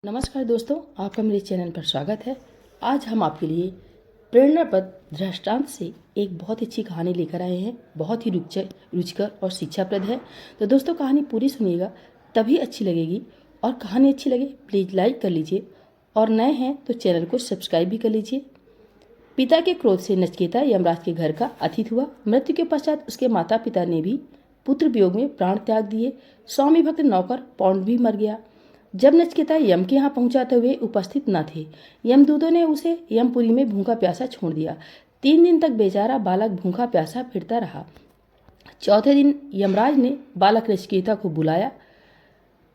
नमस्कार दोस्तों, आपका मेरे चैनल पर स्वागत है। आज हम आपके लिए प्रेरणाप्रद दृष्टांत से एक बहुत अच्छी कहानी लेकर आए हैं। बहुत ही रुचिकर और शिक्षाप्रद है। तो दोस्तों, कहानी पूरी सुनिएगा, तभी अच्छी लगेगी। और कहानी अच्छी लगे प्लीज़ लाइक कर लीजिए, और नए हैं तो चैनल को सब्सक्राइब भी कर लीजिए। पिता के क्रोध से नचिकेता यमराज के घर का अतिथि हुआ। मृत्यु के पश्चात उसके माता पिता ने भी पुत्र वियोग में प्राण त्याग दिए। स्वामी भक्त नौकर पौंड भी मर गया। जब नचिकेता यम के यहाँ पहुंचा तो वे उपस्थित न थे। यमदूतों ने उसे यमपुरी में भूखा प्यासा छोड़ दिया। 3 दिन तक बेचारा बालक भूखा प्यासा फिरता रहा। चौथे दिन यमराज ने बालक नचिकेता को बुलाया।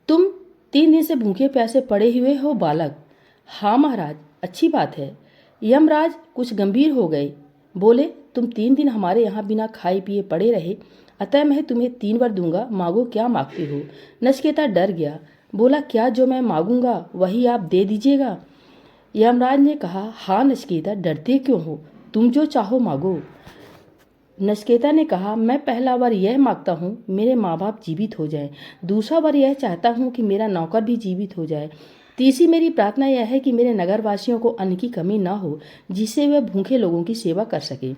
तुम 3 दिन से भूखे प्यासे पड़े हुए हो बालक। हाँ महाराज, अच्छी बात है। यमराज कुछ गंभीर हो गए। बोले, तुम 3 दिन हमारे यहाँ बिना खाए पिए पड़े रहे, अतः मैं तुम्हें 3 वर दूंगा, मांगो क्या मांगते हो। नचिकेता डर गया। बोला, क्या जो मैं मांगूंगा वही आप दे दीजिएगा। यमराज ने कहा, हाँ नचिकेता, डरते क्यों हो, तुम जो चाहो मांगो। नचिकेता ने कहा, मैं पहला वर यह मांगता हूँ मेरे माँ बाप जीवित हो जाएं। दूसरा वर यह चाहता हूँ कि मेरा नौकर भी जीवित हो जाए। तीसरी मेरी प्रार्थना यह है कि मेरे नगरवासियों को अन्न की कमी न हो, जिससे वे भूखे लोगों की सेवा कर सके।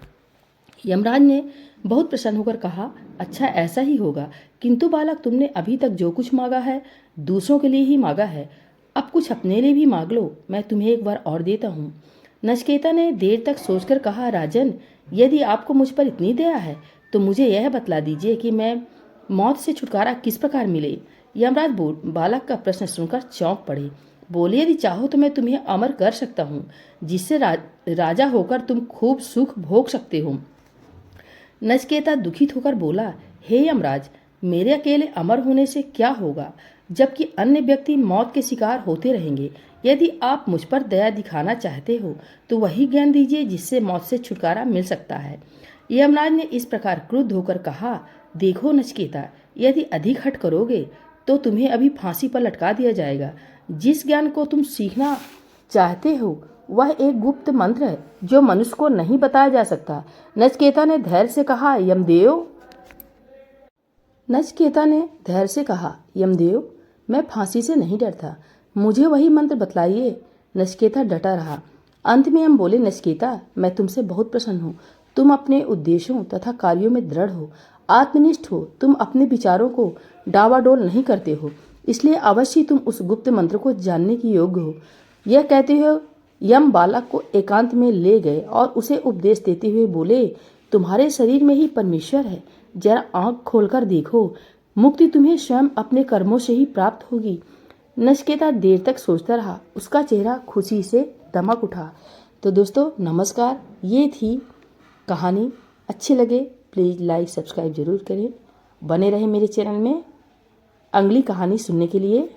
यमराज ने बहुत प्रसन्न होकर कहा, अच्छा ऐसा ही होगा, किंतु बालक तुमने अभी तक जो कुछ मांगा है दूसरों के लिए ही मांगा है। अब कुछ अपने लिए भी मांग लो, मैं तुम्हें एक बार और देता हूँ। नचिकेता ने देर तक सोचकर कहा, राजन, यदि आपको मुझ पर इतनी दया है तो मुझे यह बतला दीजिए कि मैं मौत से छुटकारा किस प्रकार मिले। यमराज बालक का प्रश्न सुनकर चौंक पड़े। बोले, यदि चाहो तो मैं तुम्हें अमर कर सकता हूँ, जिससे राजा होकर तुम खूब सुख भोग सकते हो। नचिकेता दुखित होकर बोला, हे यमराज, मेरे अकेले अमर होने से क्या होगा, जबकि अन्य व्यक्ति मौत के शिकार होते रहेंगे। यदि आप मुझ पर दया दिखाना चाहते हो तो वही ज्ञान दीजिए जिससे मौत से छुटकारा मिल सकता है। यमराज ने इस प्रकार क्रुद्ध होकर कहा, देखो नचिकेता, यदि अधिक हठ करोगे तो तुम्हें अभी फांसी पर लटका दिया जाएगा। जिस ज्ञान को तुम सीखना चाहते हो वह एक गुप्त मंत्र है जो मनुष्य को नहीं बताया जा सकता। नचिकेता ने धैर्य से कहा, यमदेव, मैं फांसी से नहीं डरता, मुझे वही मंत्र बतलाइए। नचिकेता डटा रहा। अंत में हम बोले, नचिकेता, मैं तुमसे बहुत प्रसन्न हूँ। तुम अपने उद्देश्यों तथा कार्यों में दृढ़ हो, आत्मनिष्ठ हो। तुम अपने विचारों को डावाडोल नहीं करते हो, इसलिए अवश्य तुम उस गुप्त मंत्र को जानने की योग्य हो। यह कहते हो यम बालक को एकांत में ले गए और उसे उपदेश देते हुए बोले, तुम्हारे शरीर में ही परमेश्वर है, जरा आंख खोलकर देखो, मुक्ति तुम्हें स्वयं अपने कर्मों से ही प्राप्त होगी। नचिकेता देर तक सोचता रहा, उसका चेहरा खुशी से दमक उठा। तो दोस्तों नमस्कार, ये थी कहानी। अच्छी लगे प्लीज़ लाइक सब्सक्राइब जरूर करें। बने रहे मेरे चैनल में अगली कहानी सुनने के लिए।